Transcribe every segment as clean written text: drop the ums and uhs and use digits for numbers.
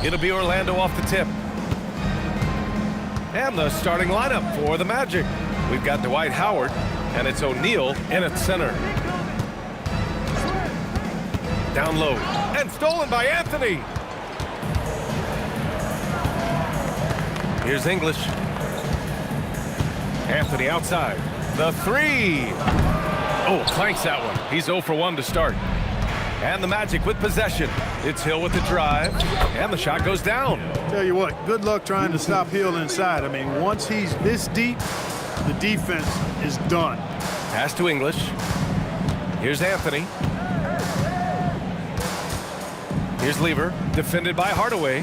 It'll be Orlando off the tip. And the starting lineup for the Magic. We've got Dwight Howard, and it's O'Neal in at center. Down low, and stolen by Anthony. Here's English. Anthony outside. The three. Oh, clanks that one. He's 0 for 1 to start. And the Magic with possession. It's Hill with the drive, and the shot goes down. Tell you what, good luck trying to stop Hill inside. I mean, once he's this deep, the defense is done. Pass to English. Here's Anthony. Here's Lever, defended by Hardaway.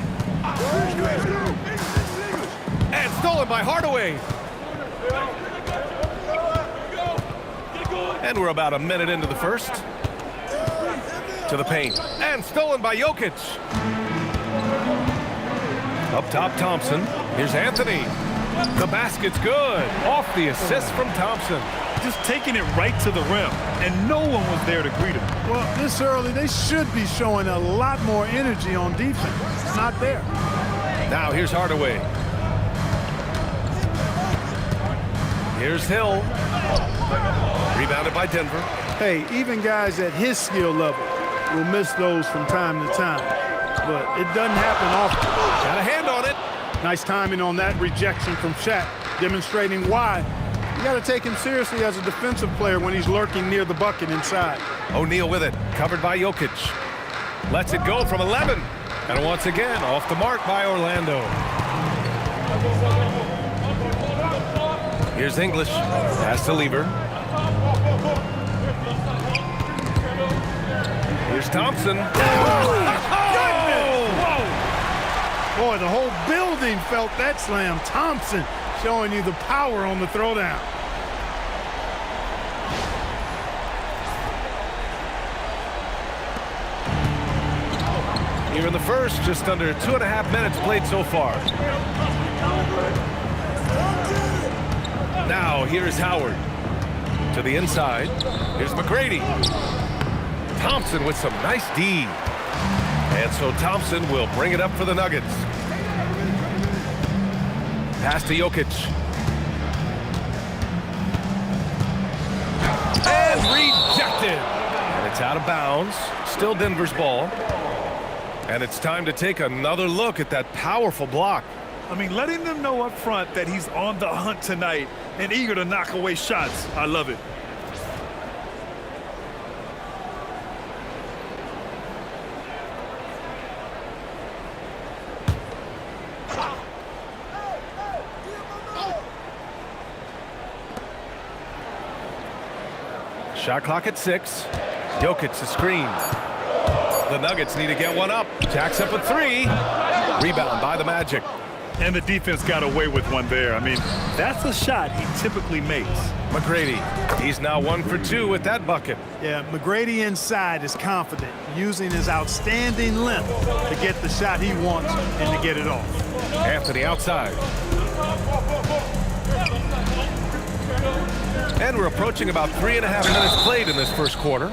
And stolen by Hardaway. And we're about a minute into the first. To the paint. And stolen by Jokic. Up top, Thompson. Here's Anthony. The basket's good. Off the assist from Thompson. Just taking it right to the rim, and no one was there to greet him. Well, this early, they should be showing a lot more energy on defense. It's not there. Now here's Hardaway. Here's Hill. Rebounded by Denver. Hey, even guys at his skill level will miss those from time to time. But it doesn't happen often. Got a hand on it. Nice timing on that rejection from Shaq, demonstrating why you got to take him seriously as a defensive player when he's lurking near the bucket inside. O'Neal with it, covered by Jokic. Lets it go from 11. And once again, off the mark by Orlando. Here's English. Pass to Lever. Here's Thompson. Boy, the whole building felt that slam. Thompson showing you the power on the throwdown. Here in the first, just under 2.5 minutes played so far. Now, here's Howard. To the inside. Here's McGrady. Thompson with some nice D. And so Thompson will bring it up for the Nuggets. Pass to Jokic. And rejected. And it's out of bounds. Still Denver's ball. And it's time to take another look at that powerful block. I mean, letting them know up front that he's on the hunt tonight and eager to knock away shots. I love it. Shot clock at 6. Jokic the screen. The Nuggets need to get one up. Jacks up at 3. Rebound by the Magic. And the defense got away with one there. I mean, that's a shot he typically makes. McGrady, he's now 1 for 2 with that bucket. Yeah, McGrady inside is confident, using his outstanding length to get the shot he wants and to get it off. Anthony outside. And we're approaching about 3.5 minutes played in this first quarter.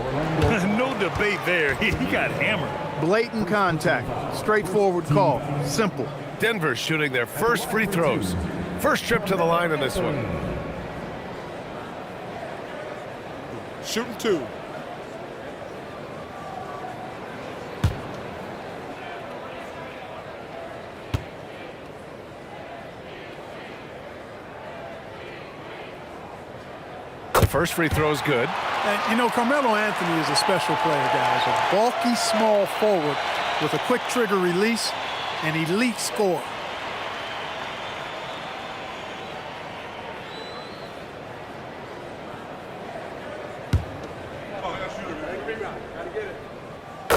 No debate there. He got hammered. Blatant contact, straightforward call, simple. Denver shooting their first free throws. First trip to the line in this one. Shooting 2. The first free throw is good. And, you know, Carmelo Anthony is a special player, guys. A bulky, small forward with a quick trigger release, an elite scorer.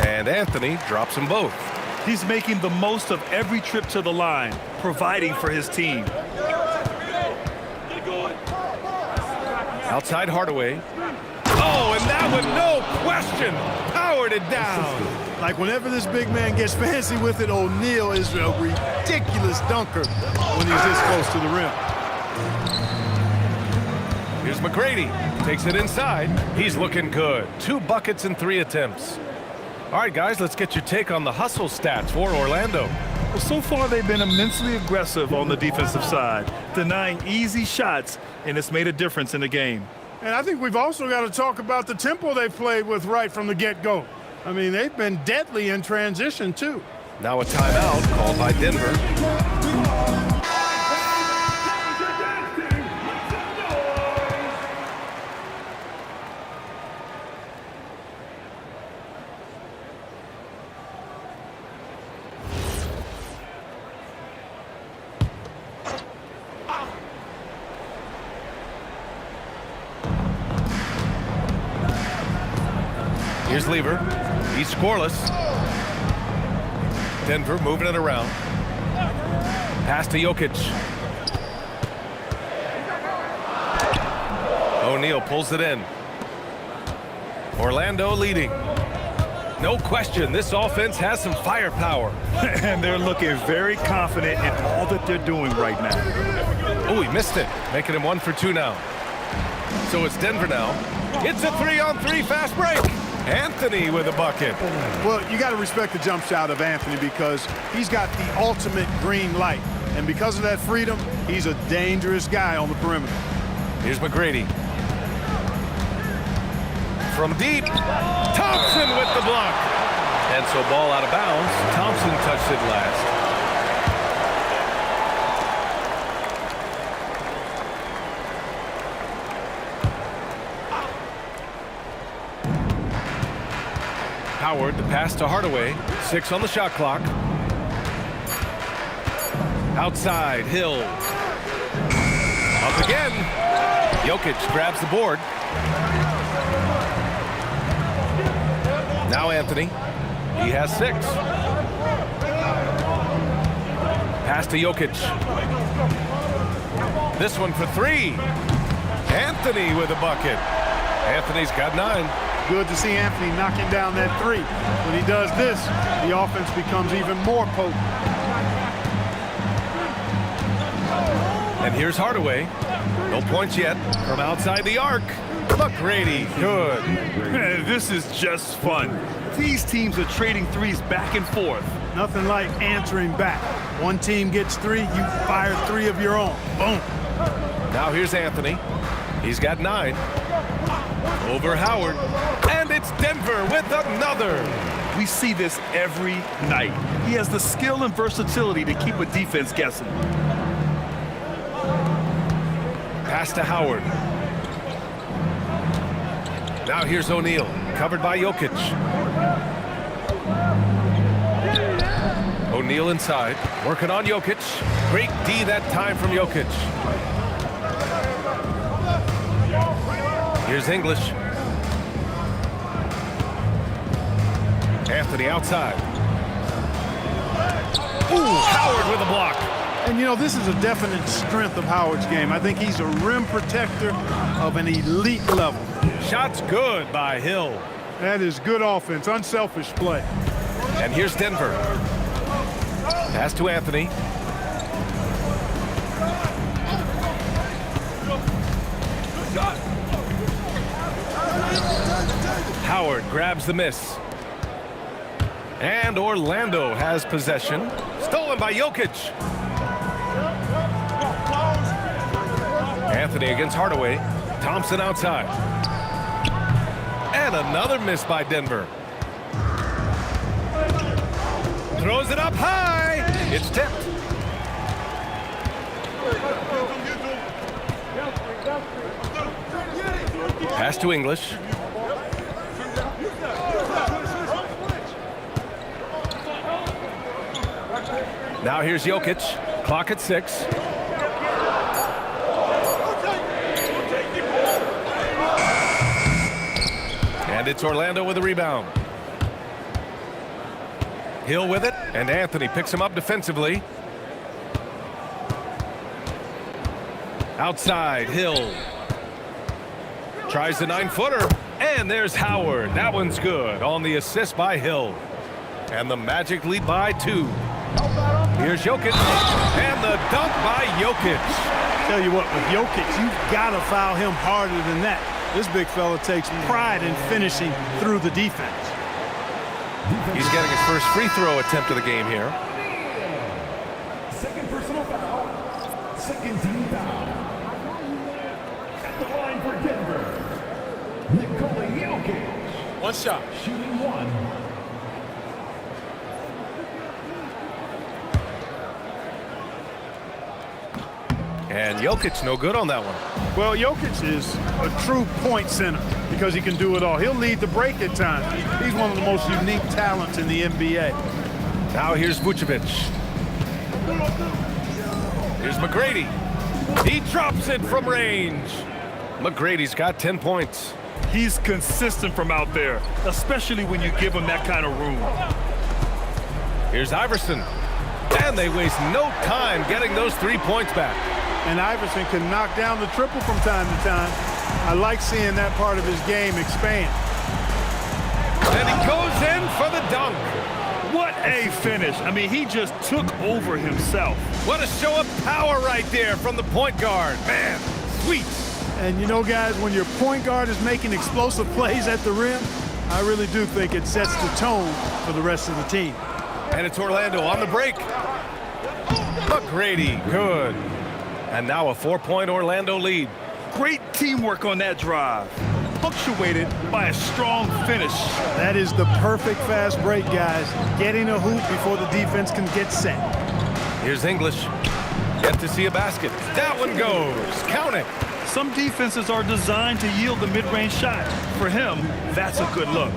And Anthony drops them both. He's making the most of every trip to the line, providing for his team. Outside Hardaway. Oh, and that one, no question, powered it down. Like whenever this big man gets fancy with it, O'Neal is a ridiculous dunker when he's this close to the rim. Here's McGrady, takes it inside. He's looking good. 2 buckets in 3 attempts. All right, guys, let's get your take on the hustle stats for Orlando. Well, so far they've been immensely aggressive on the defensive side, denying easy shots, and it's made a difference in the game. And I think we've also got to talk about the tempo they've played with right from the get-go. I mean, they've been deadly in transition, too. Now a timeout called by Denver. Here's Lever. He's scoreless. Denver moving it around. Pass to Jokic. O'Neal pulls it in. Orlando leading. No question, this offense has some firepower. And they're looking very confident in all that they're doing right now. Oh, he missed it, making him 1 for 2 now. So it's Denver now. It's a 3-on-3 fast break. Anthony with a bucket. Well, you got to respect the jump shot of Anthony because he's got the ultimate green light. And because of that freedom, he's a dangerous guy on the perimeter. Here's McGrady. From deep, Thompson with the block. And so ball out of bounds. Thompson touched it last. Howard, the pass to Hardaway. 6 on the shot clock. Outside, Hill. Up again. Jokic grabs the board. Now Anthony. He has 6. Pass to Jokic. This one for 3. Anthony with a bucket. Anthony's got 9. Good to see Anthony knocking down that 3. When he does this, the offense becomes even more potent. And here's Hardaway. No points yet from outside the arc. McGrady, good. This is just fun. These teams are trading threes back and forth. Nothing like answering back. One team gets 3, you fire 3 of your own. Boom. Now here's Anthony. He's got 9. Over Howard. And it's Denver with another. We see this every night. He has the skill and versatility to keep a defense guessing. Pass to Howard. Now here's O'Neal, covered by Jokic. O'Neal inside, working on Jokic. Great D that time from Jokic. Here's English. Anthony outside. Ooh, Howard with a block. And, you know, this is a definite strength of Howard's game. I think he's a rim protector of an elite level. Shots good by Hill. That is good offense, unselfish play. And here's Denver. Pass to Anthony. Howard grabs the miss. And Orlando has possession. Stolen by Jokic. Anthony against Hardaway. Thompson outside. And another miss by Denver. Throws it up high. It's tipped. Pass to English. Now here's Jokic. Clock at 6. And it's Orlando with a rebound. Hill with it, and Anthony picks him up defensively. Outside, Hill. Tries the 9-footer, and there's Howard. That one's good on the assist by Hill. And the Magic lead by 2. Here's Jokic, and the dunk by Jokic. Tell you what, with Jokic, you've got to foul him harder than that. This big fella takes pride in finishing through the defense. He's getting his first free throw attempt of the game here. second personal foul. Second team foul. At the line for Denver, Nikola Jokic. One shot. Shooting one. And Jokic no good on that one. Well, Jokic is a true point center because he can do it all. He'll lead the break at times. He's one of the most unique talents in the NBA. Now here's Vucevic. Here's McGrady. He drops it from range. McGrady's got 10 points. He's consistent from out there, especially when you give him that kind of room. Here's Iverson. And they waste no time getting those 3 points back. And Iverson can knock down the triple from time to time. I like seeing that part of his game expand. And he goes in for the dunk. What a finish. I mean, he just took over himself. What a show of power right there from the point guard. Man, sweet. And you know, guys, when your point guard is making explosive plays at the rim, I really do think it sets the tone for the rest of the team. And it's Orlando on the break. McGrady, good. And now a 4-point Orlando lead. Great teamwork on that drive, punctuated by a strong finish. That is the perfect fast break, guys. Getting a hoop before the defense can get set. Here's English. Yet to see a basket. That one goes. Count it. Some defenses are designed to yield the mid-range shot. For him, that's a good look.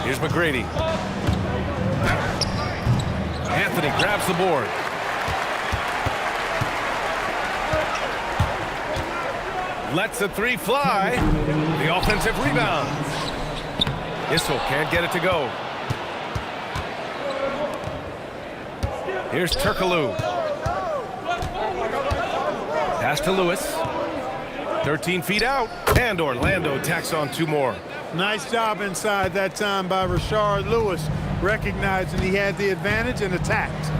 Here's McGrady. Anthony grabs the board. Lets the 3 fly. The offensive rebound. Issel can't get it to go. Here's Turkoglu. Pass to Lewis. 13 feet out. And Orlando tacks on 2 more. Nice job inside that time by Rashard Lewis, recognizing he had the advantage and attacked.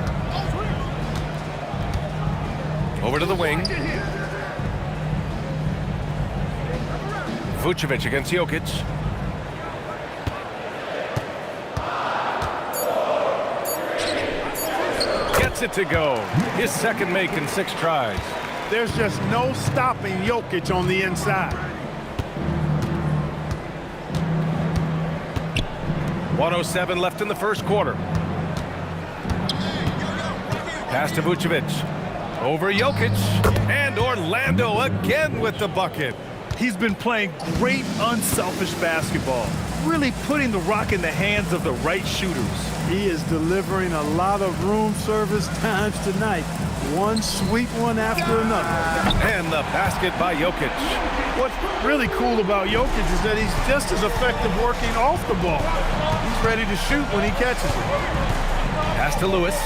Over to the wing. Vucevic against Jokic. Gets it to go. His second make in 6 tries. There's just no stopping Jokic on the inside. 1:07 left in the first quarter. Pass to Vucevic. Over Jokic. And Orlando again with the bucket. He's been playing great unselfish basketball, really putting the rock in the hands of the right shooters. He is delivering a lot of room service times tonight. One sweet one after another. And the basket by Jokic. What's really cool about Jokic is that he's just as effective working off the ball. He's ready to shoot when he catches it. Pass to Lewis.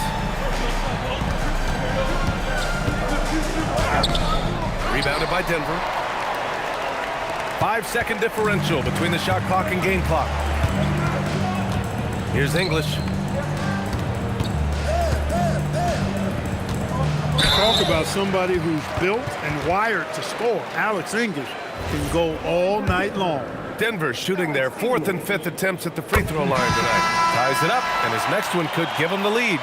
Rebounded by Denver. 5-second differential between the shot clock and game clock. Here's English. Talk about somebody who's built and wired to score. Alex English can go all night long. Denver shooting their 4th and 5th attempts at the free throw line tonight. Ties it up, and his next one could give him the lead.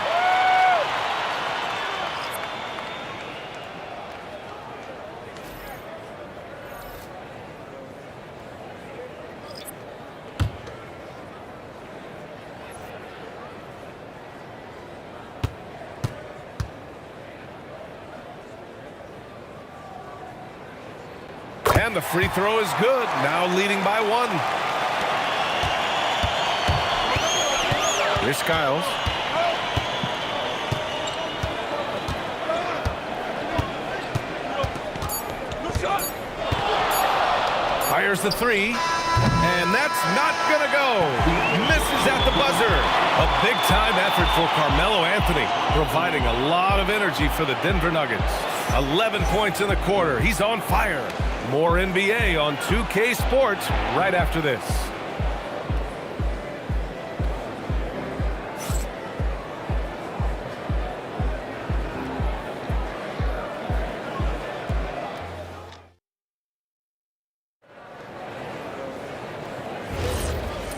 And the free throw is good. Now leading by 1. Here's Skiles. Fires the 3. And that's not going to go. Misses at the buzzer. A big-time effort for Carmelo Anthony, providing a lot of energy for the Denver Nuggets. 11 points in the quarter. He's on fire. More NBA on 2K Sports right after this.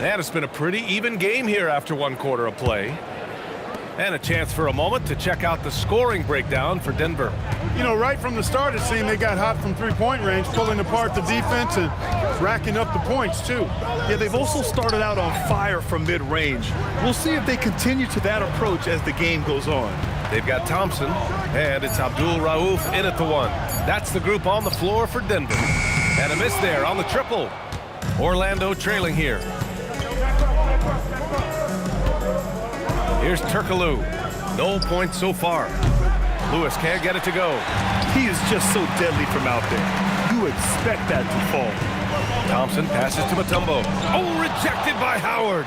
And it's been a pretty even game here after 1 quarter of play. And a chance for a moment to check out the scoring breakdown for Denver. You know, right from the start, it seemed they got hot from three-point range, pulling apart the defense and racking up the points, too. Yeah, they've also started out on fire from mid-range. We'll see if they continue to that approach as the game goes on. They've got Thompson, and it's Abdul Rauf in at the one. That's the group on the floor for Denver. And a miss there on the triple. Orlando trailing here. Here's Turkoglu. No points so far. Lewis can't get it to go. He is just so deadly from out there. You expect that to fall. Thompson passes to Mutombo. Oh, rejected by Howard.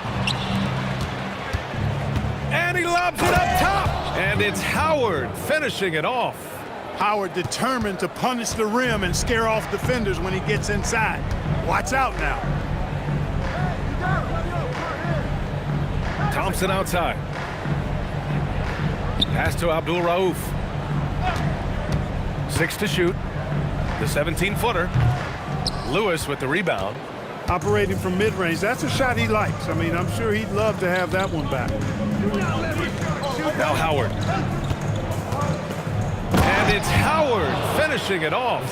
And he lobs it up top. And it's Howard finishing it off. Howard determined to punish the rim and scare off defenders when he gets inside. Watch out now. Thompson outside. Pass to Abdul Rauf. 6 to shoot. The 17-footer. Lewis with the rebound. Operating from mid-range, that's a shot he likes. I mean, I'm sure he'd love to have that one back. Now Howard. And it's Howard finishing it off.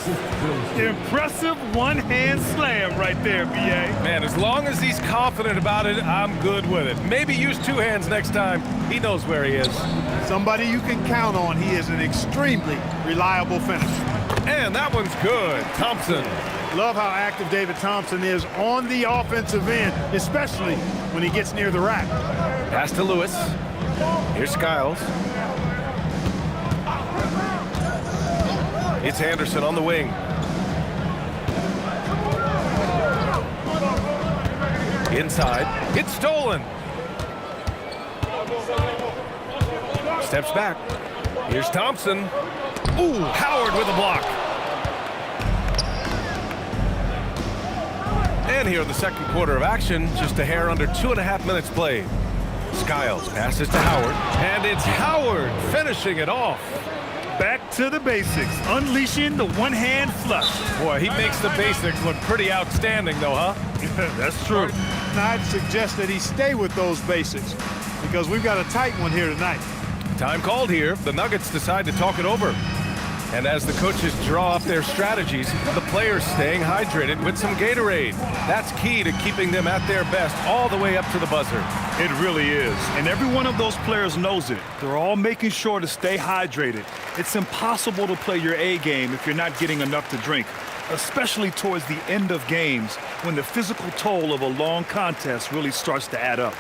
Impressive one-hand slam right there, B.A. Man, as long as he's confident about it, I'm good with it. Maybe use two hands next time. He knows where he is. Somebody you can count on. He is an extremely reliable finisher. And that one's good. Thompson. Love how active David Thompson is on the offensive end, especially when he gets near the rack. Pass to Lewis. Here's Skiles. It's Anderson on the wing. Inside. It's stolen. Steps back. Here's Thompson. Ooh, Howard with a block. And here in the second quarter of action, just a hair under 2.5 minutes played. Skiles passes to Howard, and it's Howard finishing it off. Back to the basics, unleashing the one-hand flush. Boy, he makes the basics look pretty outstanding, though, huh? That's true. Now, I'd suggest that he stay with those basics because we've got a tight one here tonight. Time called here. The Nuggets decide to talk it over. And as the coaches draw up their strategies, the players staying hydrated with some Gatorade. That's key to keeping them at their best all the way up to the buzzer. It really is. And every one of those players knows it. They're all making sure to stay hydrated. It's impossible to play your A game if you're not getting enough to drink, especially towards the end of games when the physical toll of a long contest really starts to add up.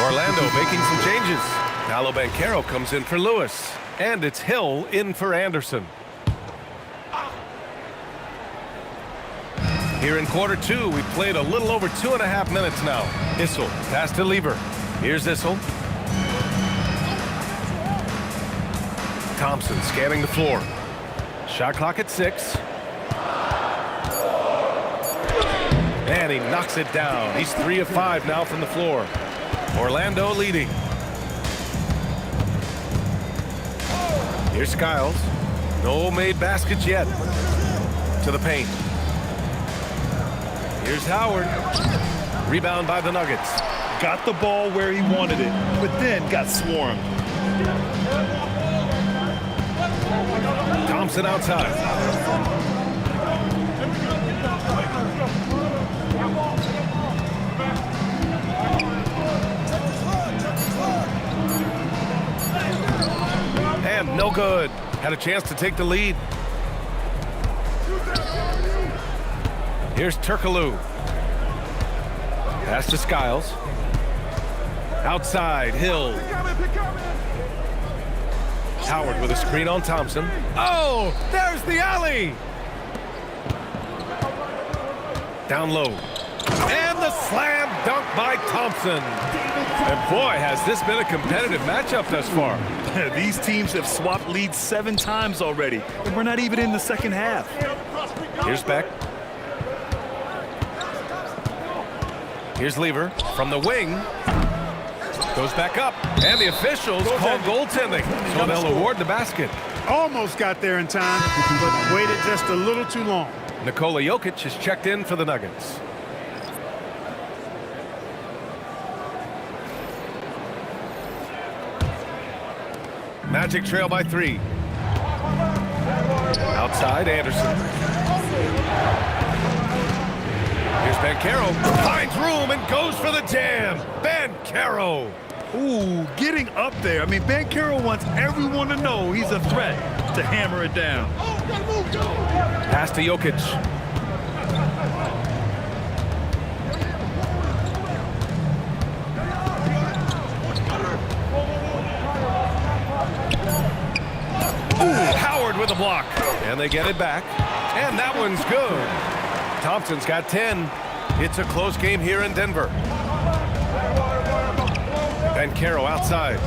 Orlando making some changes. Paolo Banchero comes in for Lewis. And it's Hill in for Anderson. Here in quarter two, we played a little over 2.5 minutes now. Issel, pass to Lever. Here's Issel. Thompson scanning the floor. Shot clock at 6. And he knocks it down. He's 3 of 5 now from the floor. Orlando leading. Here's Skiles. No made baskets yet. To the paint. Here's Howard. Rebound by the Nuggets. Got the ball where he wanted it, but then got swarmed. Thompson outside. And no good. Had a chance to take the lead. Here's Turkoglu. Pass to Skiles. Outside, Hill. Howard with a screen on Thompson. Oh, there's the alley. Down low. And the slam dunk by Thompson. And boy, has this been a competitive matchup thus far. These teams have swapped leads 7 times already, and we're not even in the second half. Here's Beck. Here's Lever from the wing. Goes back up. And the officials call goaltending. So they'll award the basket. Almost got there in time, but waited just a little too long. Nikola Jokic is checked in for the Nuggets. Magic trail by 3. Outside, Anderson. Here's Banchero. Finds room and goes for the jam. Banchero. Ooh, getting up there. I mean, Banchero wants everyone to know he's a threat to hammer it down. Pass to Jokic. Ooh, Howard with a block. And they get it back. And that one's good. Thompson's got 10. It's a close game here in Denver. Banchero outside.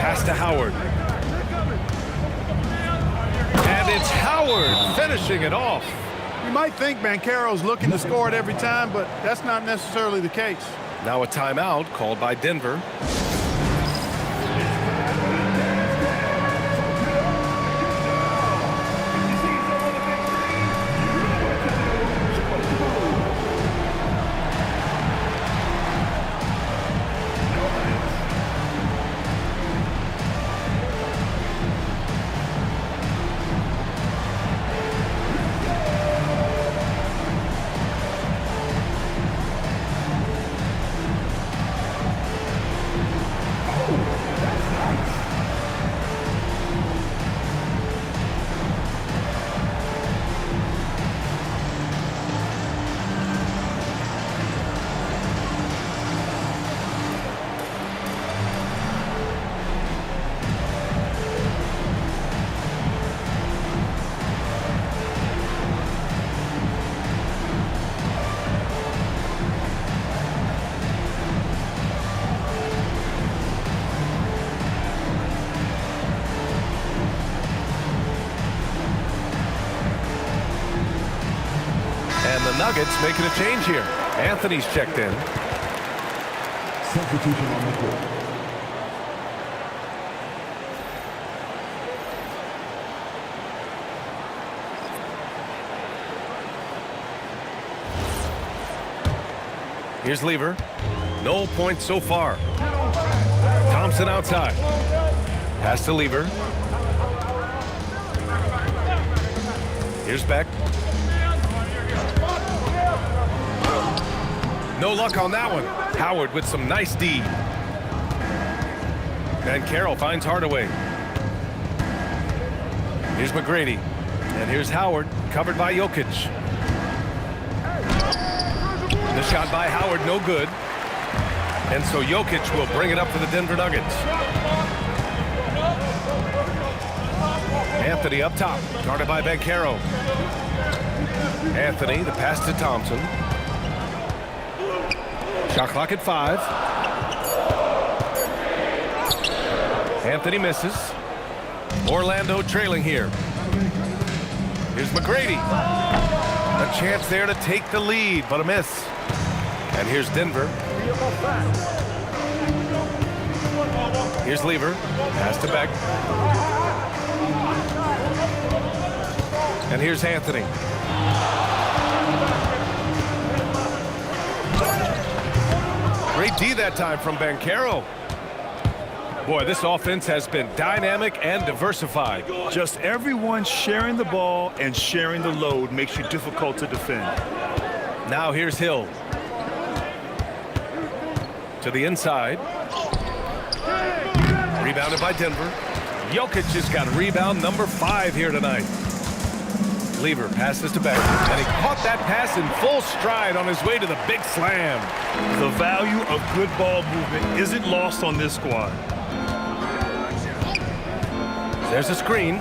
Pass to Howard. And it's Howard finishing it off. You might think Banchero's looking to score it every time, but that's not necessarily the case. Now a timeout called by Denver. And the Nuggets making a change here. Anthony's checked in. Substitution on the court. Here's Lever. No points so far. Thompson outside. Pass to Lever. Here's Beck. No luck on that one. Howard with some nice D. Banchero finds Hardaway. Here's McGrady. And here's Howard, covered by Jokic. The shot by Howard, no good. And so Jokic will bring it up for the Denver Nuggets. Anthony up top, guarded by Banchero. Anthony, the pass to Thompson. Shot clock at 5. Anthony misses. Orlando trailing here. Here's McGrady. A chance there to take the lead, but a miss. And here's Denver. Here's Lever. Pass to Beck. And here's Anthony. Great D that time from Banchero. Boy, this offense has been dynamic and diversified. Just everyone sharing the ball and sharing the load makes you difficult to defend. Now here's Hill. To the inside. Rebounded by Denver. Jokic has got rebound number 5 here tonight. Lever passes to Beck, and he caught that pass in full stride on his way to the big slam. The value of good ball movement isn't lost on this squad. There's a screen.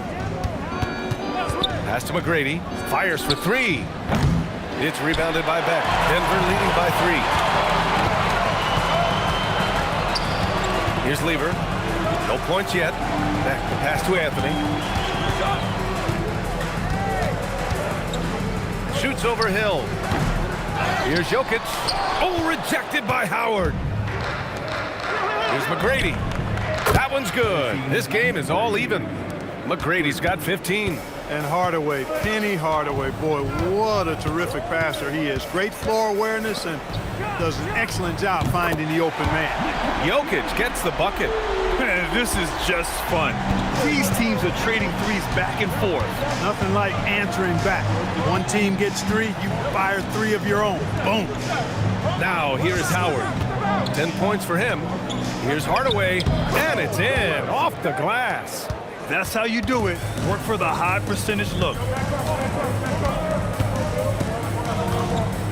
Pass to McGrady. Fires for three. It's rebounded by Beck. Denver leading by 3. Here's Lever. No points yet. Beck, the pass to Anthony. Shoots over Hill. Here's Jokic. Oh, rejected by Howard. Here's McGrady. That one's good. This game is all even. McGrady's got 15. And Hardaway, Penny Hardaway, boy, what a terrific passer he is. Great floor awareness and does an excellent job finding the open man. Jokic gets the bucket. Man, this is just fun. These teams are trading threes back and forth. Nothing like answering back. One team gets 3, you fire 3 of your own. Boom. Now here's Howard. 10 points for him. Here's Hardaway, and it's in, off the glass. That's how you do it. Work for the high percentage look.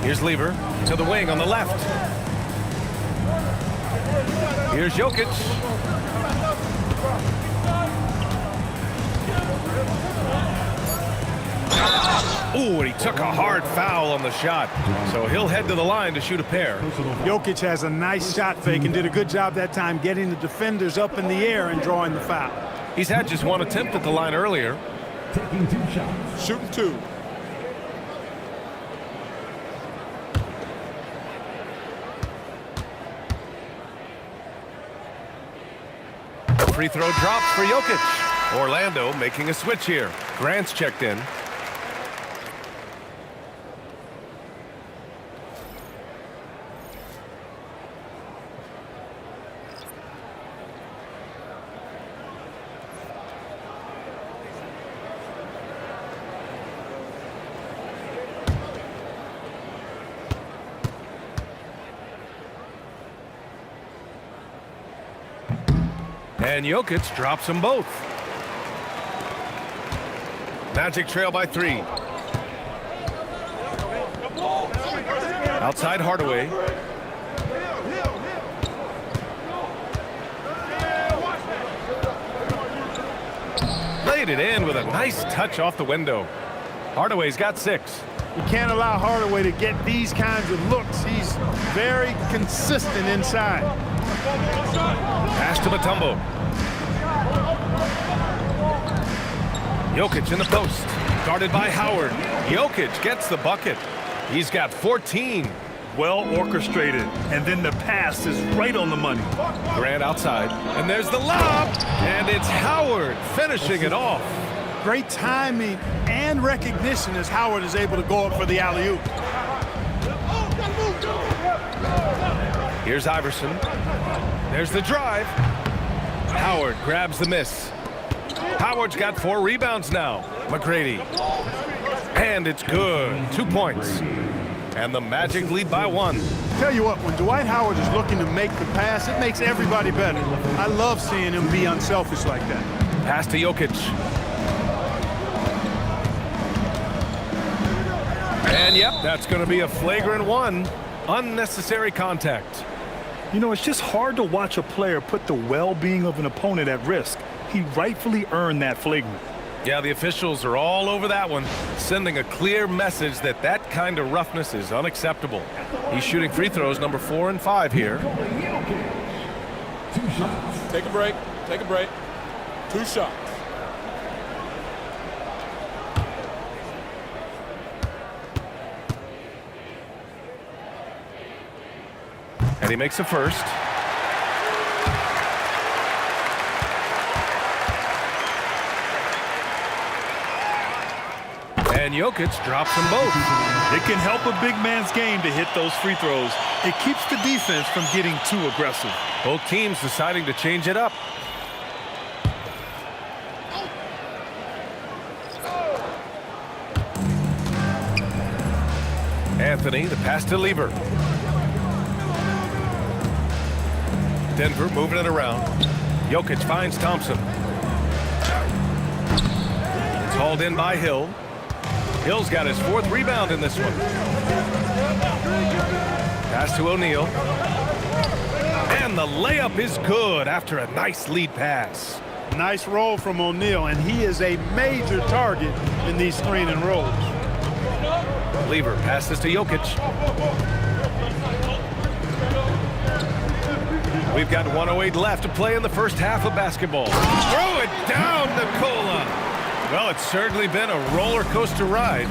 Here's Lever to the wing on the left. Here's Jokic. Ooh, and he took a hard foul on the shot. So he'll head to the line to shoot a pair. Jokic has a nice shot fake and did a good job that time getting the defenders up in the air and drawing the foul. He's had just one attempt at the line earlier. Taking 2 shots. Shooting 2. Free throw drops for Jokic. Orlando making a switch here. Grant's checked in. And Jokic drops them both. Magic trail by 3. Outside Hardaway. Laid it in with a nice touch off the window. Hardaway's got 6. You can't allow Hardaway to get these kinds of looks. He's very consistent inside. Pass to Mutombo. Jokic in the post. Guarded by Howard. Jokic gets the bucket. He's got 14. Well orchestrated. And then the pass is right on the money. Grant outside. And there's the lob. And it's Howard finishing it off. Great timing and recognition as Howard is able to go up for the alley-oop. Here's Iverson. There's the drive. Howard grabs the miss. Howard's got 4 rebounds now. McGrady. And it's good. 2 points. And the Magic lead by 1. Tell you what, when Dwight Howard is looking to make the pass, it makes everybody better. I love seeing him be unselfish like that. Pass to Jokic. And yep, that's going to be a flagrant 1. Unnecessary contact. You know, it's just hard to watch a player put the well-being of an opponent at risk. He rightfully earned that flagrant. Yeah, the officials are all over that one, sending a clear message that that kind of roughness is unacceptable. He's shooting free throws number 4 and 5 here. 2 shots. Take a break. Take a break. 2 shots. And he makes a first. And Jokic drops them both. It can help a big man's game to hit those free throws. It keeps the defense from getting too aggressive. Both teams deciding to change it up. Anthony, the pass to Lever. Denver moving it around. Jokic finds Thompson. It's hauled in by Hill. Hill's got his 4th rebound in this one. Pass to O'Neal. And the layup is good after a nice lead pass. Nice roll from O'Neal, and he is a major target in these screen and rolls. Lever passes to Jokic. We've got 1:08 left to play in the first half of basketball. Throw it down, Nikola. Well, it's certainly been a roller coaster ride.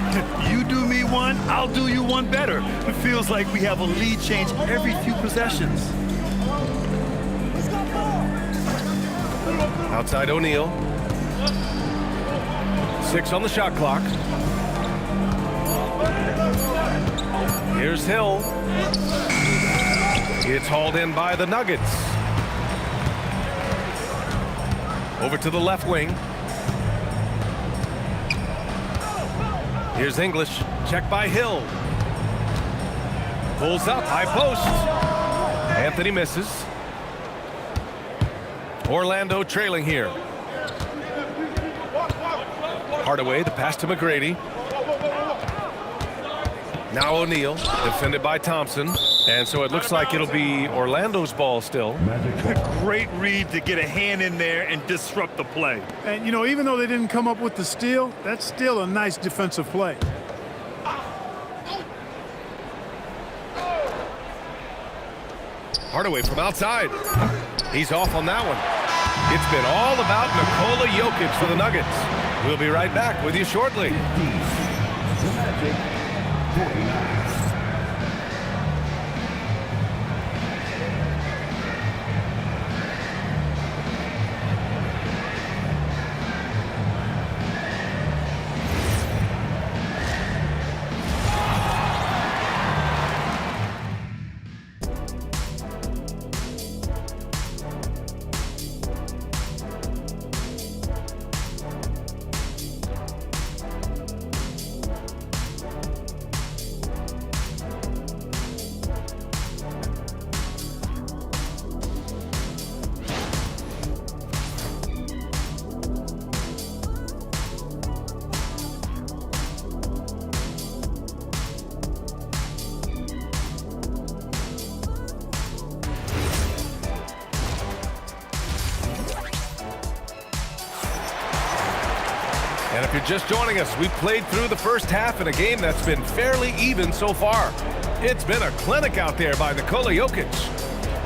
You do me one, I'll do you one better. It feels like we have a lead change every few possessions. Outside O'Neal. 6 on the shot clock. Here's Hill. It's hauled in by the Nuggets. Over to the left wing. Here's English. Check by Hill. Pulls up, high post. Anthony misses. Orlando trailing here. Hardaway, the pass to McGrady. Now O'Neal, defended by Thompson. And so it looks like it'll be Orlando's ball still. Great read to get a hand in there and disrupt the play. And, you know, even though they didn't come up with the steal, that's still a nice defensive play. Hardaway from outside. He's off on that one. It's been all about Nikola Jokic for the Nuggets. We'll be right back with you shortly. The Magic 49. And if you're just joining us, we've played through the first half in a game that's been fairly even so far. It's been a clinic out there by Nikola Jokic.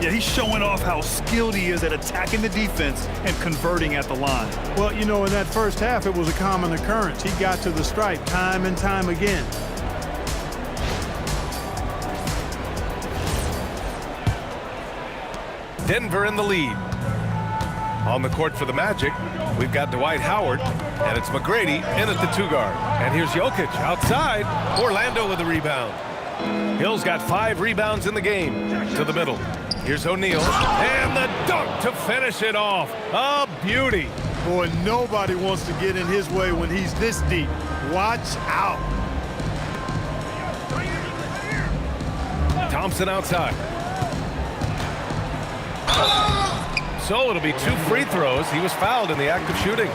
Yeah, he's showing off how skilled he is at attacking the defense and converting at the line. Well, you know, in that first half, it was a common occurrence. He got to the stripe time and time again. Denver in the lead. On the court for the Magic, we've got Dwight Howard, and it's McGrady in at the 2-guard. And here's Jokic outside. Orlando with the rebound. Hill's got 5 rebounds in the game. To the middle. Here's O'Neal, and the dunk to finish it off. A beauty. Boy, nobody wants to get in his way when he's this deep. Watch out. Thompson outside. So it'll be 2 free throws. He was fouled in the act of shooting.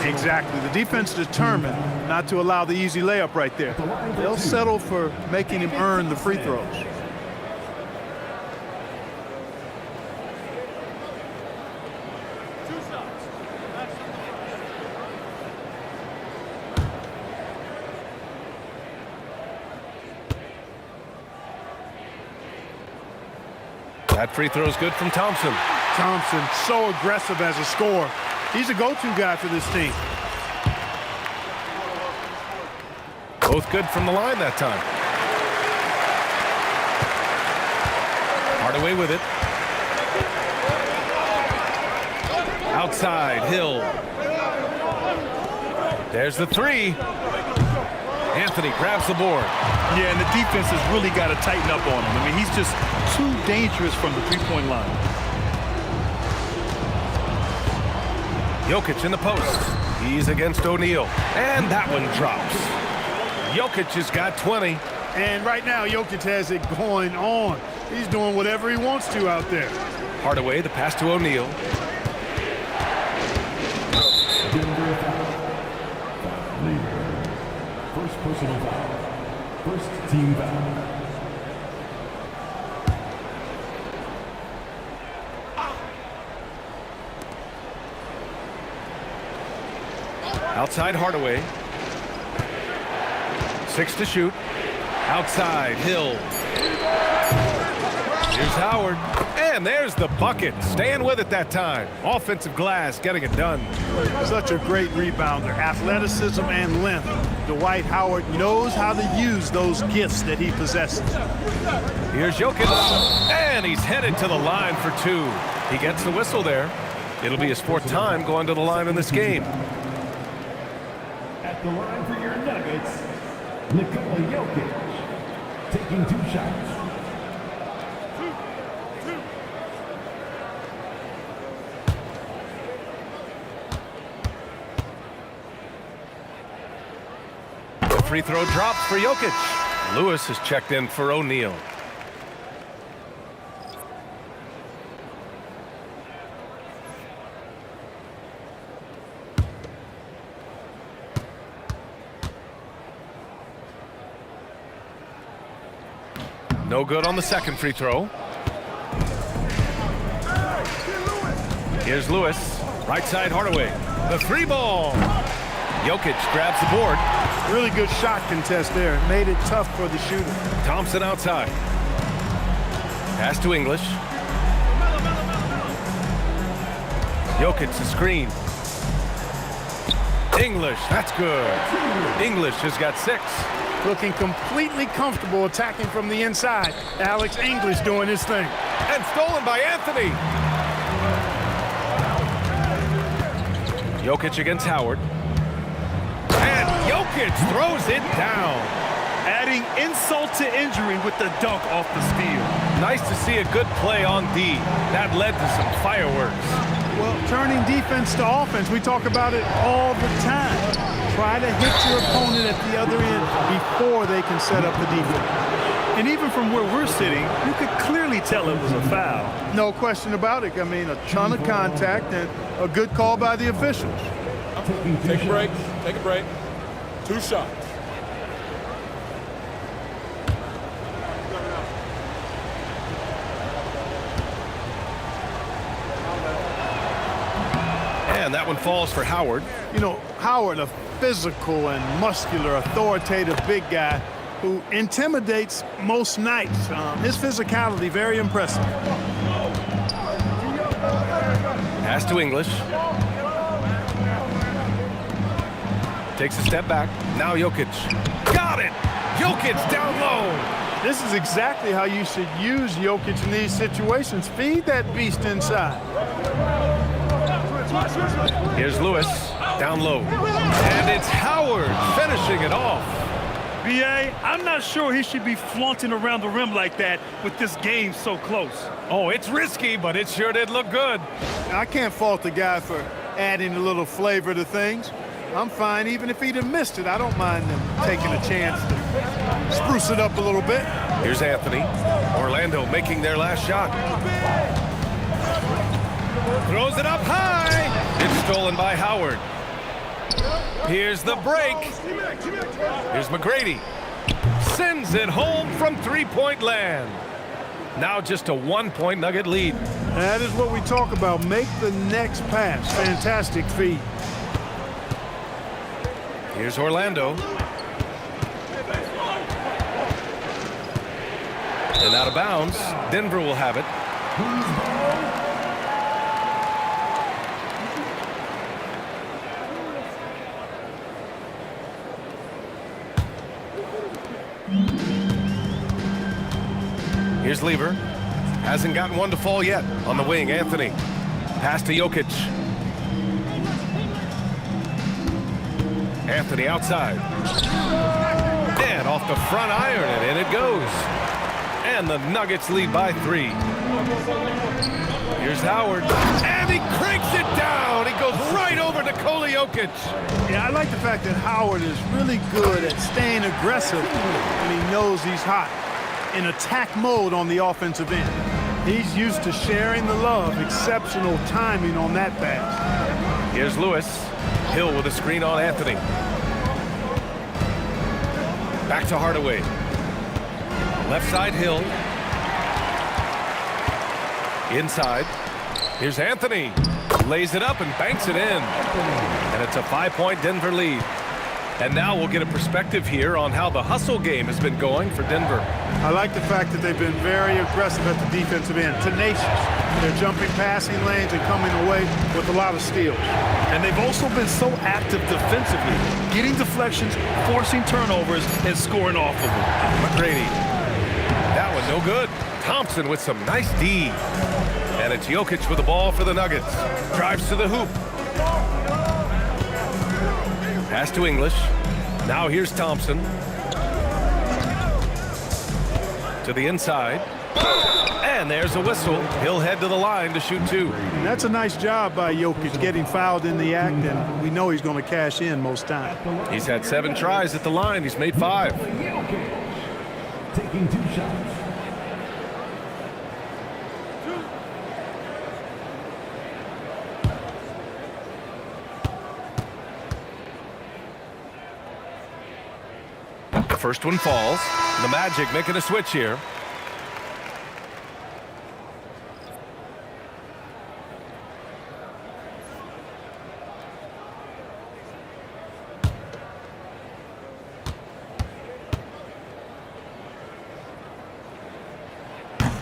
Exactly. The defense determined not to allow the easy layup right there. They'll settle for making him earn the free throws. That free throw is good from Thompson. Thompson, so aggressive as a scorer. He's a go-to guy for this team. Both good from the line that time. Hardaway with it. Outside, Hill. There's the 3. Anthony grabs the board. Yeah, and the defense has really got to tighten up on him. I mean, he's just too dangerous from the three-point line. Jokic in the post. He's against O'Neal. And that one drops. Jokic has got 20. And right now, Jokic has it going on. He's doing whatever he wants to out there. Hardaway, the pass to O'Neal. personal foul. First team foul. Outside Hardaway. 6 to shoot. Outside Hill. Here's Howard. And there's the bucket. Staying with it that time. Offensive glass getting it done. Such a great rebounder. Athleticism and length. Dwight Howard knows how to use those gifts that he possesses. Here's Jokic. And he's headed to the line for 2. He gets the whistle there. It'll be his 4th time going to the line in this game. At the line for your Nuggets, Nikola Jokic, taking 2 shots. The free throw drops for Jokic. Lewis is checked in for O'Neal. No good on the second free throw. Here's Lewis. Right side Hardaway. The 3 ball. Jokic grabs the board. Really good shot contest there. Made it tough for the shooter. Thompson outside. Pass to English. Jokic the screen. English, that's good. English has got 6. Looking completely comfortable attacking from the inside. Alex English doing his thing. And stolen by Anthony. Jokic against Howard. And Jokic throws it down. Adding insult to injury with the dunk off the steal. Nice to see a good play on D. That led to some fireworks. Well, turning defense to offense, we talk about it all the time. Try to hit your opponent at the other end before they can set up the defense. And even from where we're sitting, you could clearly tell it was a foul. No question about it. I mean, a ton of contact and a good call by the officials. Take a break. Take a break. 2 shots. And that one falls for Howard. You know, Howard, a physical and muscular, authoritative big guy who intimidates most nights. His physicality, very impressive. Pass to English. Takes a step back. Now Jokic. Got it! Jokic down low. This is exactly how you should use Jokic in these situations. Feed that beast inside. Here's Lewis. Down low. And it's Howard finishing it off. B.A., I'm not sure he should be flaunting around the rim like that with this game so close. Oh, it's risky, but it sure did look good. I can't fault the guy for adding a little flavor to things. I'm fine even if he'd have missed it. I don't mind them taking a chance to spruce it up a little bit. Here's Anthony. Orlando making their last shot. Throws it up high. It's stolen by Howard. Here's the break. Here's McGrady. Sends it home from 3-point land. Now just a 1-point Nugget lead. That is what we talk about. Make the next pass. Fantastic feed. Here's Orlando. And out of bounds. Denver will have it. Here's Lever. Hasn't gotten one to fall yet. On the wing, Anthony. Pass to Jokic. Anthony outside. And off the front iron, and in it goes. And the Nuggets lead by 3. Here's Howard. And he cranks it down. He goes right over Nikola Jokic. Yeah, I like the fact that Howard is really good at staying aggressive when he knows he's hot. In attack mode on the offensive end. He's used to sharing the love. Exceptional timing on that pass. Here's Lewis. Hill with a screen on Anthony. Back to Hardaway. Left side, Hill. Inside. Here's Anthony. Lays it up and banks it in. And it's a 5-point Denver lead. And now we'll get a perspective here on how the hustle game has been going for Denver. I like the fact that they've been very aggressive at the defensive end, tenacious. They're jumping passing lanes and coming away with a lot of steals. And they've also been so active defensively, getting deflections, forcing turnovers, and scoring off of them. McGrady. That one no good. Thompson with some nice D. And it's Jokic with the ball for the Nuggets. Drives to the hoop. Pass to English. Now here's Thompson. To the inside. And there's a whistle. He'll head to the line to shoot 2. And that's a nice job by Jokic getting fouled in the act, and we know he's going to cash in most times. He's had 7 tries at the line. He's made 5. Taking 2 shots. The first one falls. The Magic making a switch here.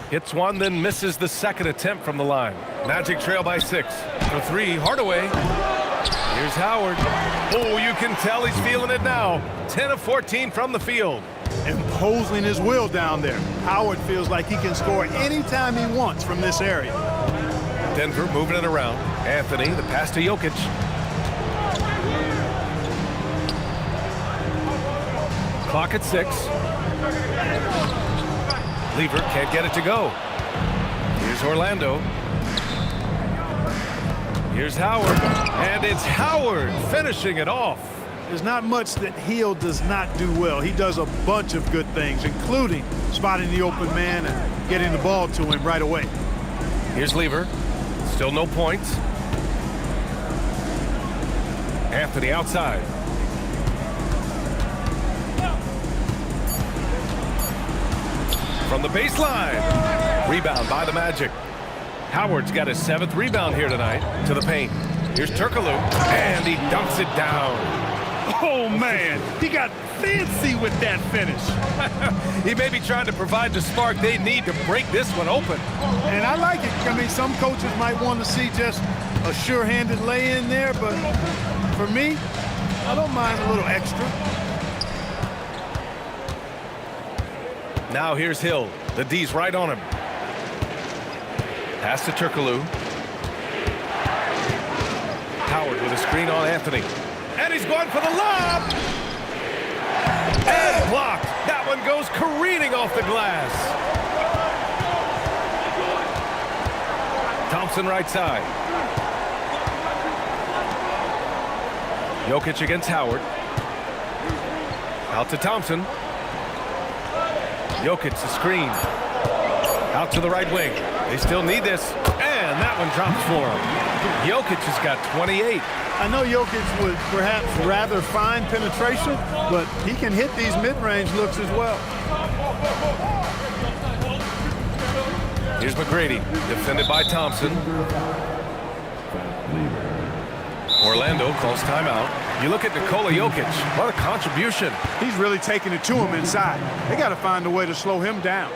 Hits one, then misses the second attempt from the line. Magic trail by 6. For 3, Hardaway. Here's Howard. Oh, you can tell he's feeling it now. 10 of 14 from the field. Imposing his will down there. Howard feels like he can score anytime he wants from this area. Denver moving it around. Anthony, the pass to Jokic. Clock at 6. Lever can't get it to go. Here's Orlando. Here's Howard. And it's Howard finishing it off. There's not much that Hill does not do well. He does a bunch of good things, including spotting the open man and getting the ball to him right away. Here's Lever. Still no points. Anthony outside. From the baseline. Rebound by the Magic. Howard's got his 7th rebound here tonight. To the paint. Here's Turkoglu. And he dunks it down. Oh, man. He got fancy with that finish. He may be trying to provide the spark they need to break this one open. And I like it. I mean, some coaches might want to see just a sure-handed lay-in there, but for me, I don't mind a little extra. Now here's Hill. The D's right on him. Pass to Turkoglu. Howard with a screen on Anthony. And he's going for the lob. And blocked. That one goes careening off the glass. Thompson right side. Jokic against Howard. Out to Thompson. Jokic the screen. Out to the right wing. They still need this. And that one drops for him. Jokic has got 28. I know Jokic would perhaps rather find penetration, but he can hit these mid-range looks as well. Here's McGrady, defended by Thompson. Orlando calls timeout. You look at Nikola Jokic, what a contribution. He's really taking it to him inside. They got to find a way to slow him down.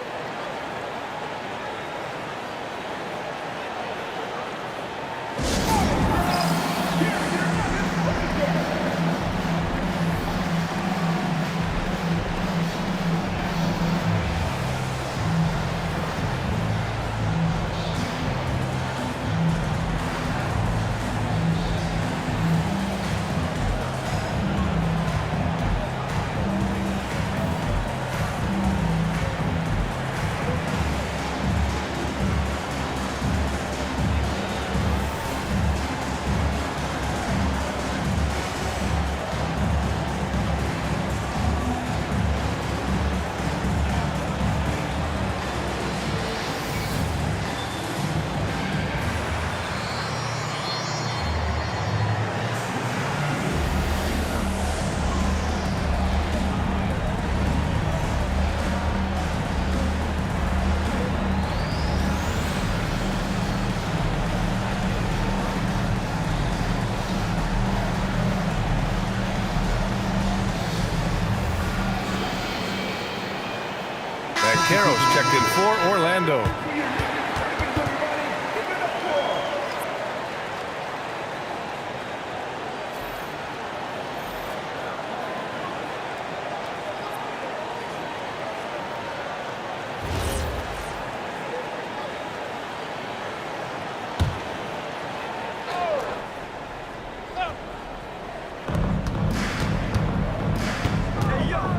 Banchero's checked in for Orlando.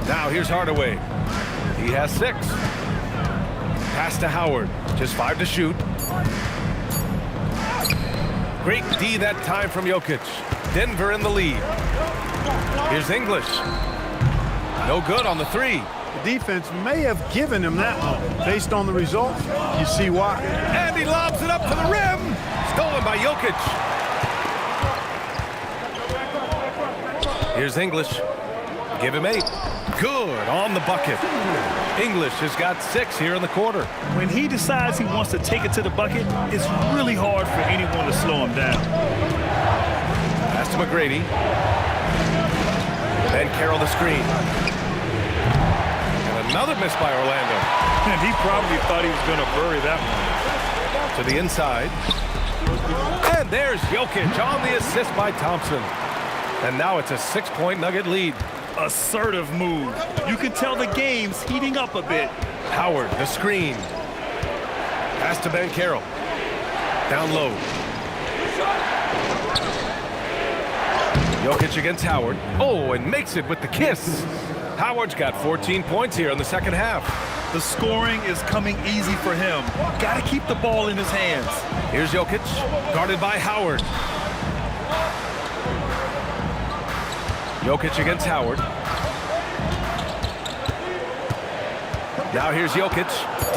Now here's Hardaway. He has 6. Pass to Howard. Just 5 to shoot. Great D that time from Jokic. Denver in the lead. Here's English. No good on the 3. The defense may have given him that one. Based on the results, you see why. And he lobs it up to the rim. Stolen by Jokic. Here's English. Give him 8. Good on the bucket. English has got 6 here in the quarter. When he decides he wants to take it to the bucket, it's really hard for anyone to slow him down. Pass to McGrady. Then Carroll the screen. And another miss by Orlando. And he probably thought he was going to bury that one. To the inside. And there's Jokic on the assist by Thompson. And now it's a 6-point Nugget lead. Assertive move. You can tell the game's heating up a bit. Howard, the screen. Pass to Banchero. Down low. Jokic against Howard. Oh, and makes it with the kiss. Howard's got 14 points here in the second half. The scoring is coming easy for him. Got to keep the ball in his hands. Here's Jokic, guarded by Howard. Jokic against Howard. Now here's Jokic.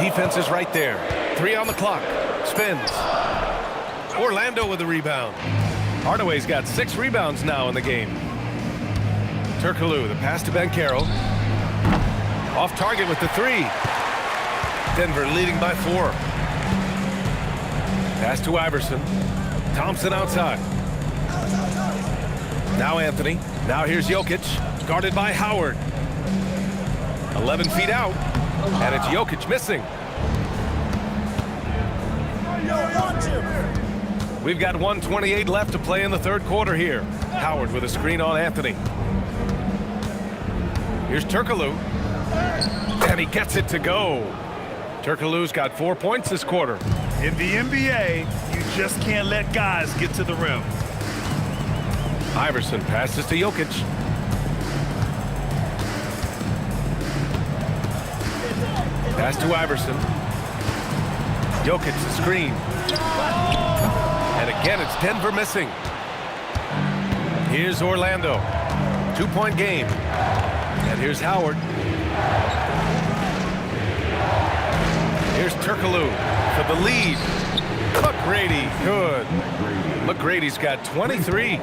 Defense is right there. 3 on the clock. Spins. Orlando with the rebound. Hardaway's got 6 rebounds now in the game. Turkoglu, the pass to Banchero. Off target with the 3. Denver leading by 4. Pass to Iverson. Thompson outside. Now Anthony. Now here's Jokic, guarded by Howard. 11 feet out, and it's Jokic missing. We've got 1:28 left to play in the third quarter here. Howard with a screen on Anthony. Here's Turkoglu, and he gets it to go. Turkoglu's got 4 points this quarter. In the NBA, you just can't let guys get to the rim. Iverson passes to Jokic. Pass to Iverson. Jokic the screen. And again, it's Denver missing. Here's Orlando. 2-point game. And here's Howard. Here's Turkoglu for the lead. McGrady, good. McGrady's got 23.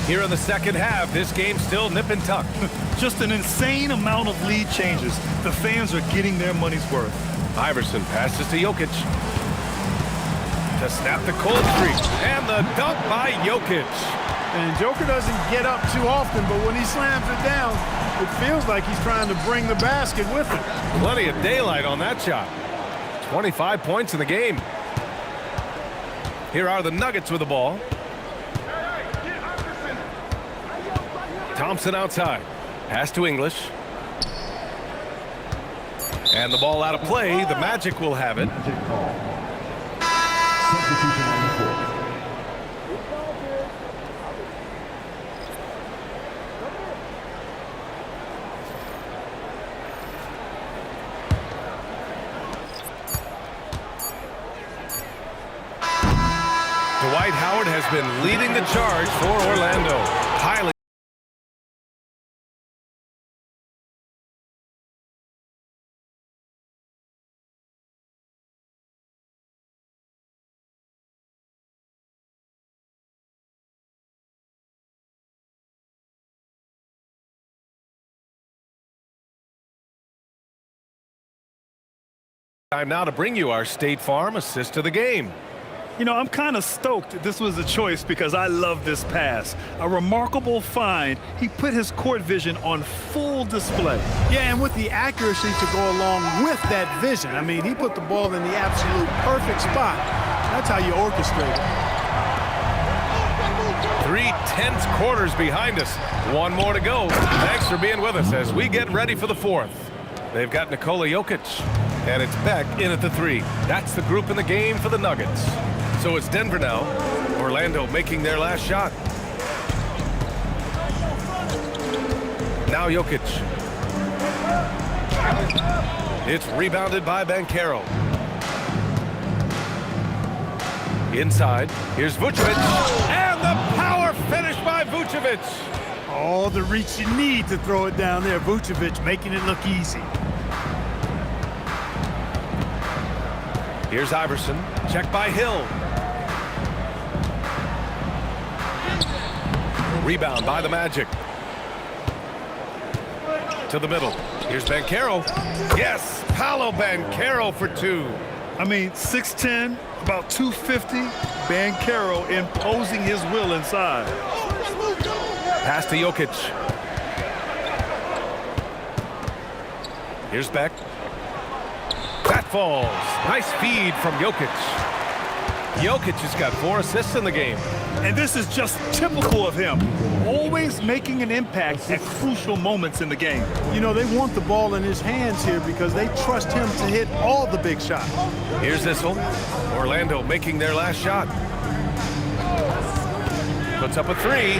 Here in the second half, this game's still nip and tuck. Just an insane amount of lead changes. The fans are getting their money's worth. Iverson passes to Jokic. To snap the cold streak. And the dunk by Jokic. And Joker doesn't get up too often, but when he slams it down, it feels like he's trying to bring the basket with him. Plenty of daylight on that shot. 25 points in the game. Here are the Nuggets with the ball. Thompson outside. Pass to English. And the ball out of play. The Magic will have it. Substitution on the court. Dwight Howard has been leading the charge for Orlando. Highly time now to bring you our State Farm assist of the game. You know, I'm kind of stoked this was a choice because I love this pass. A remarkable find. He put his court vision on full display. Yeah, and with the accuracy to go along with that vision. I mean, he put the ball in the absolute perfect spot. That's how you orchestrate it. 3 tense quarters behind us. One more to go. Thanks for being with us as we get ready for the fourth. They've got Nikola Jokic, and it's Beck in at the 3. That's the group in the game for the Nuggets. So it's Denver now. Orlando making their last shot. Now Jokic. It's rebounded by Banchero. Inside, here's Vucevic. And the power finish by Vucevic. All the reach you need to throw it down there. Vucevic making it look easy. Here's Iverson. Check by Hill. Rebound by the Magic. To the middle. Here's Banchero. Yes, Paolo Banchero for 2. I mean, 6'10", about 250. Banchero imposing his will inside. Pass to Jokic. Here's Beck. That falls. Nice feed from Jokic. Jokic has got 4 assists in the game. And this is just typical of him. Always making an impact at crucial moments in the game. You know, they want the ball in his hands here because they trust him to hit all the big shots. Here's Issel. Orlando making their last shot. Puts up a 3.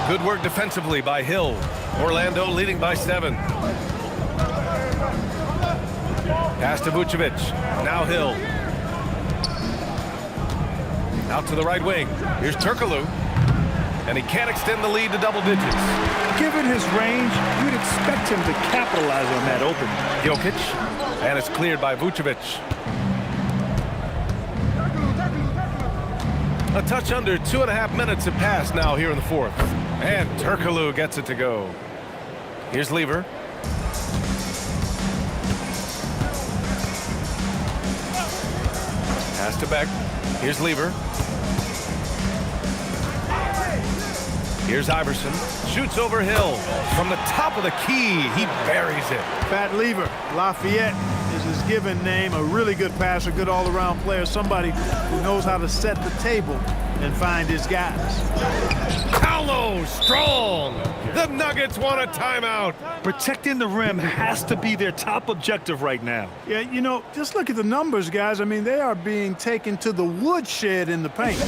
Good work defensively by Hill. Orlando leading by 7. Pass to Vucevic. Now Hill. Out to the right wing. Here's Turkoglu. And he can't extend the lead to double digits. Given his range, you'd expect him to capitalize on that opening. Jokic. And it's cleared by Vucevic. A touch under 2.5 minutes have passed now here in the fourth. And Turkoglu gets it to go. Here's Lever. Pass to Beck. Here's Lever. Here's Iverson. Shoots over Hill. From the top of the key, he buries it. Pat Lever, Lafayette is his given name. A really good passer, good all-around player. Somebody who knows how to set the table and find his guys. Paolo strong. The Nuggets want a timeout. Protecting the rim has to be their top objective right now. Yeah, you know, just look at the numbers, guys. I mean, they are being taken to the woodshed in the paint.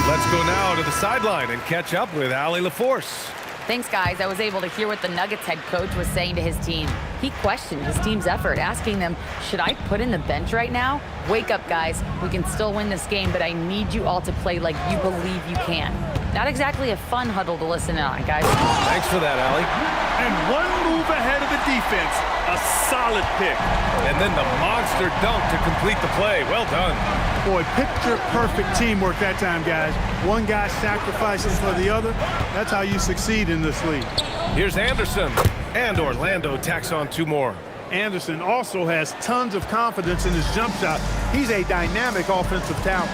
Let's go now to the sideline and catch up with Allie LaForce. Thanks, guys. I was able to hear what the Nuggets head coach was saying to his team. He questioned his team's effort, asking them, should I put in the bench right now? Wake up, guys. We can still win this game, but I need you all to play like you believe you can. Not exactly a fun huddle to listen in on, guys. Thanks for that, Allie. And one move ahead of the defense. A solid pick. And then the monster dunk to complete the play. Well done. Boy, picture-perfect teamwork that time, guys. One guy sacrifices for the other. That's how you succeed in this league. Here's Anderson. And Orlando tacks on 2 more. Anderson also has tons of confidence in his jump shot. He's a dynamic offensive talent.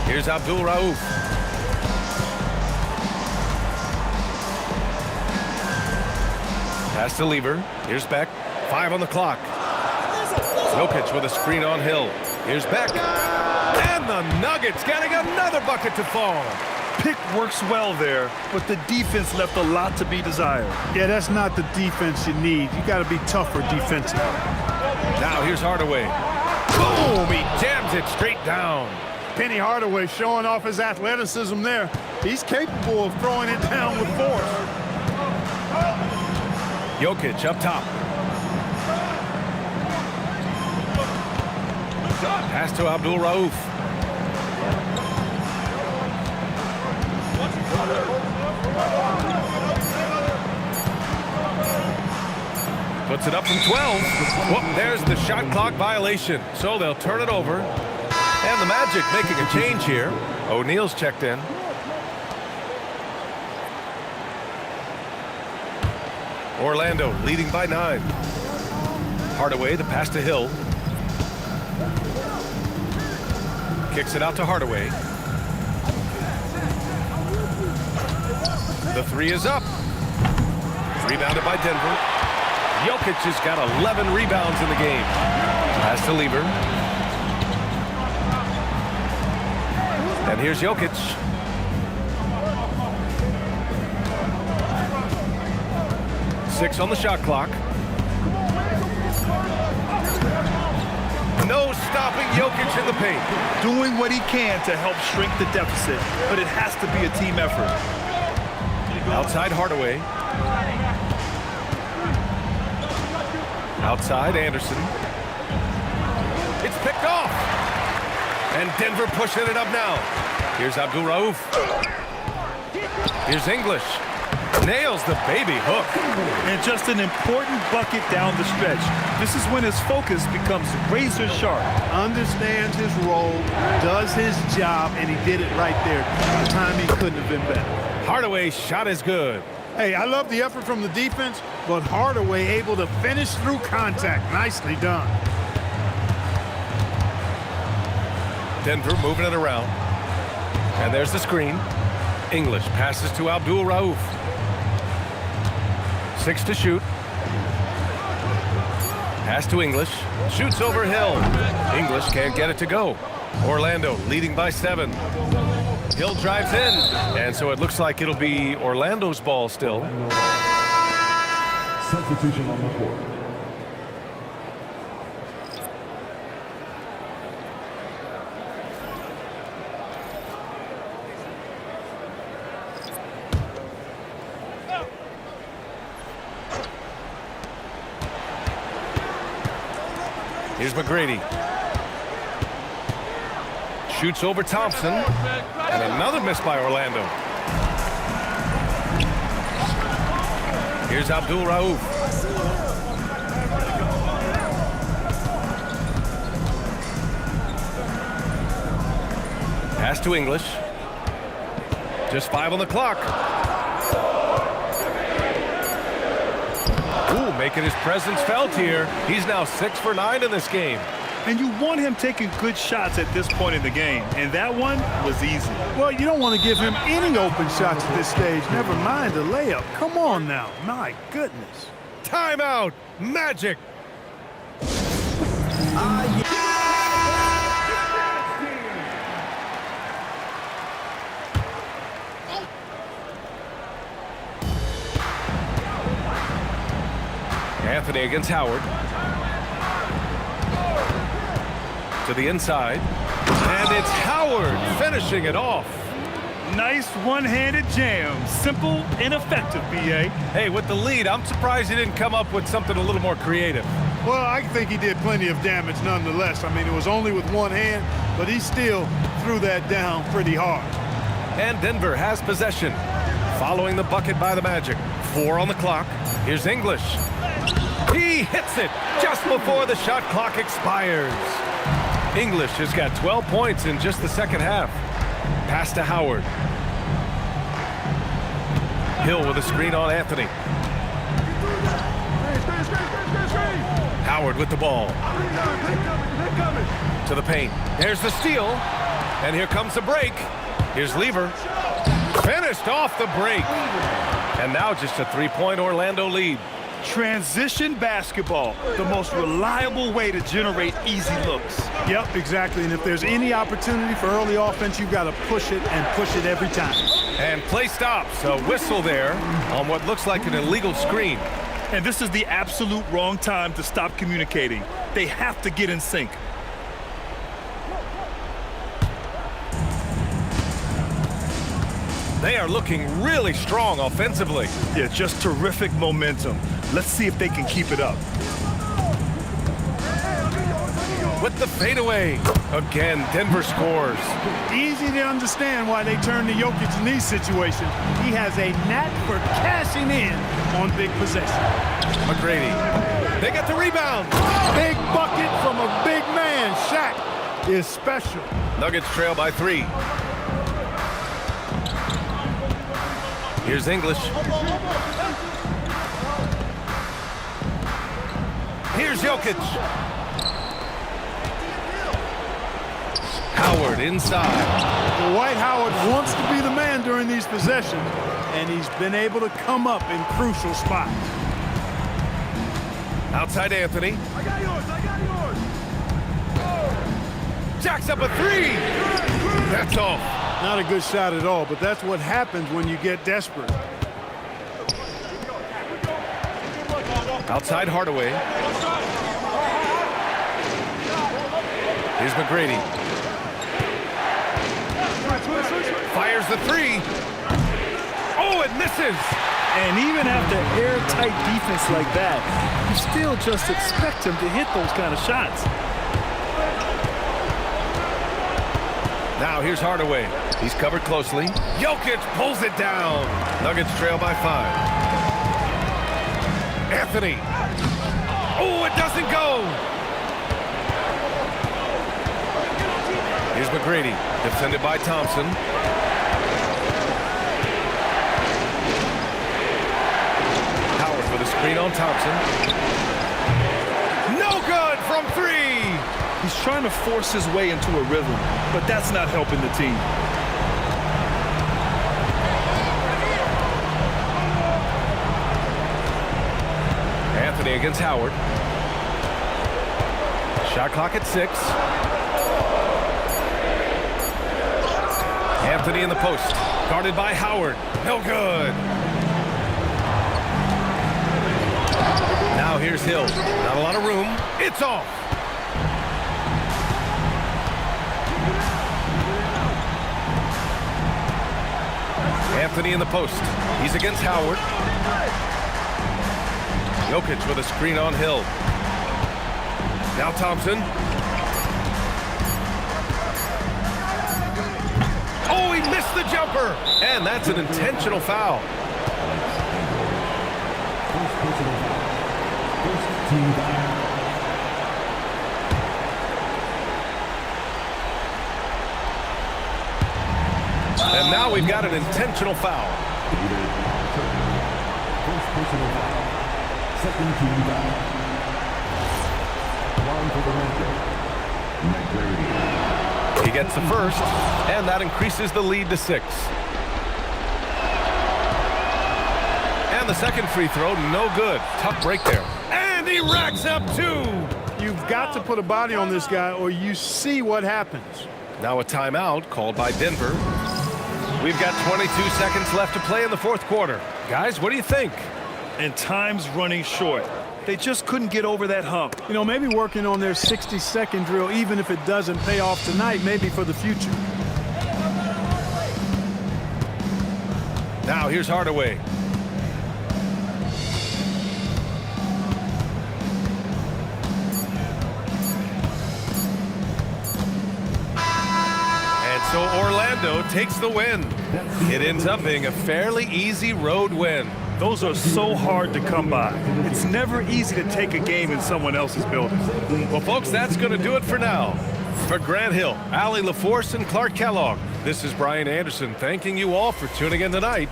Here's Abdul Rauf. Pass to Lever. Here's Beck. 5 on the clock. Jokic with a screen on Hill. Here's Beck. And the Nuggets getting another bucket to fall. Pick works well there, but the defense left a lot to be desired. Yeah, that's not the defense you need. You got to be tougher defensively. Now here's Hardaway. Boom! He jams it straight down. Penny Hardaway showing off his athleticism there. He's capable of throwing it down with force. Jokic up top. Pass to Abdul Rauf. Puts it up from 12. Whoop, there's the shot clock violation. So they'll turn it over. And the Magic making a change here. O'Neal's checked in. Orlando leading by 9. Hardaway, the pass to Hill. Kicks it out to Hardaway. The 3 is up. Rebounded by Denver. Jokic has got 11 rebounds in the game. Pass to Lever. And here's Jokic. Six on the shot clock. No stopping Jokic in the paint. Doing what he can to help shrink the deficit, but it has to be a team effort. Outside Hardaway. Outside Anderson. It's picked off. And Denver pushing it up now. Here's Abdul Rauf. Here's English. Nails the baby hook. And just an important bucket down the stretch. This is when his focus becomes razor sharp. Understands his role, does his job, and he did it right there. The timing couldn't have been better. Hardaway's shot is good. Hey, I love the effort from the defense, but Hardaway able to finish through contact. Nicely done. Denver moving it around. And there's the screen. English passes to Abdul Rauf. 6 to shoot. Pass to English. Shoots over Hill. English can't get it to go. Orlando leading by 7. Hill drives in. And so it looks like it'll be Orlando's ball still. Substitution on the court. Here's McGrady. Shoots over Thompson. And another miss by Orlando. Here's Abdul Rauf. Pass to English. Just 5 on the clock. Ooh, making his presence felt here. He's now 6 for 9 in this game. And you want him taking good shots at this point in the game. And that one was easy. Well, you don't want to give him any open shots at this stage. Never mind the layup. Come on now. My goodness. Timeout. Magic. Anthony against Howard. To the inside. And it's Howard finishing it off. Nice one-handed jam. Simple and effective, B.A. Hey, with the lead, I'm surprised he didn't come up with something a little more creative. Well, I think he did plenty of damage nonetheless. I mean, it was only with one hand, but he still threw that down pretty hard. And Denver has possession. Following the bucket by the Magic. 4 on the clock. Here's English. He hits it just before the shot clock expires. English has got 12 points in just the second half. Pass to Howard. Hill with a screen on Anthony. Howard with the ball. To the paint. There's the steal. And here comes the break. Here's Lever. Finished off the break. And now just a 3-point Orlando lead. Transition basketball, the most reliable way to generate easy looks. Yep, exactly. And if there's any opportunity for early offense, you've got to push it and push it every time. And play stops. A whistle there on what looks like an illegal screen. And this is the absolute wrong time to stop communicating. They have to get in sync. They are looking really strong offensively. Yeah, just terrific momentum. Let's see if they can keep it up. with the fadeaway. Again, Denver scores. Easy to understand why they turn to Jokic in these situations. He has a knack for cashing in on big possessions. McGrady. They get the rebound. Big bucket from a big man. Shaq is special. Nuggets trail by 3. Here's English. Here's Jokic. Howard inside. Dwight Howard wants to be the man during these possessions, and he's been able to come up in crucial spots. Outside Anthony. I got yours. Jacks up a 3. That's off. Not a good shot at all, but that's what happens when you get desperate. Outside Hardaway. Here's McGrady. Fires the 3. Oh, it misses. And even after airtight defense like that, you still just expect him to hit those kind of shots. Now here's Hardaway. He's covered closely. Jokic pulls it down. Nuggets trail by 5. Anthony. Oh, it doesn't go. Here's McGrady, defended by Thompson. Howard with a screen on Thompson. No good from 3. He's trying to force his way into a rhythm, but that's not helping the team. Anthony against Howard. Shot clock at 6. Anthony in the post. Guarded by Howard. No good. Now here's Hill. Not a lot of room. It's off. Anthony in the post. He's against Howard. Jokic with a screen on Hill. Now Thompson. Oh, he missed the jumper. And that's an intentional foul. And now we've got an intentional foul. First personal foul. Second team foul. One for the Raptors. McGrady. He gets the first, and that increases the lead to 6. And the second free throw, no good. Tough break there. And he racks up 2. You've got to put a body on this guy or you see what happens. Now a timeout called by Denver. We've got 22 seconds left to play in the 4th quarter. Guys, what do you think? And time's running short. They just couldn't get over that hump. You know, maybe working on their 60-second drill, even if it doesn't pay off tonight, maybe for the future. Now here's Hardaway. So Orlando takes the win. It ends up being a fairly easy road win. Those are so hard to come by. It's never easy to take a game in someone else's building. Well, folks, that's going to do it for now. For Grant Hill, Allie LaForce, and Clark Kellogg, this is Brian Anderson thanking you all for tuning in tonight.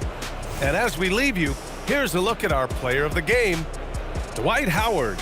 And as we leave you, here's a look at our player of the game, Dwight Howard.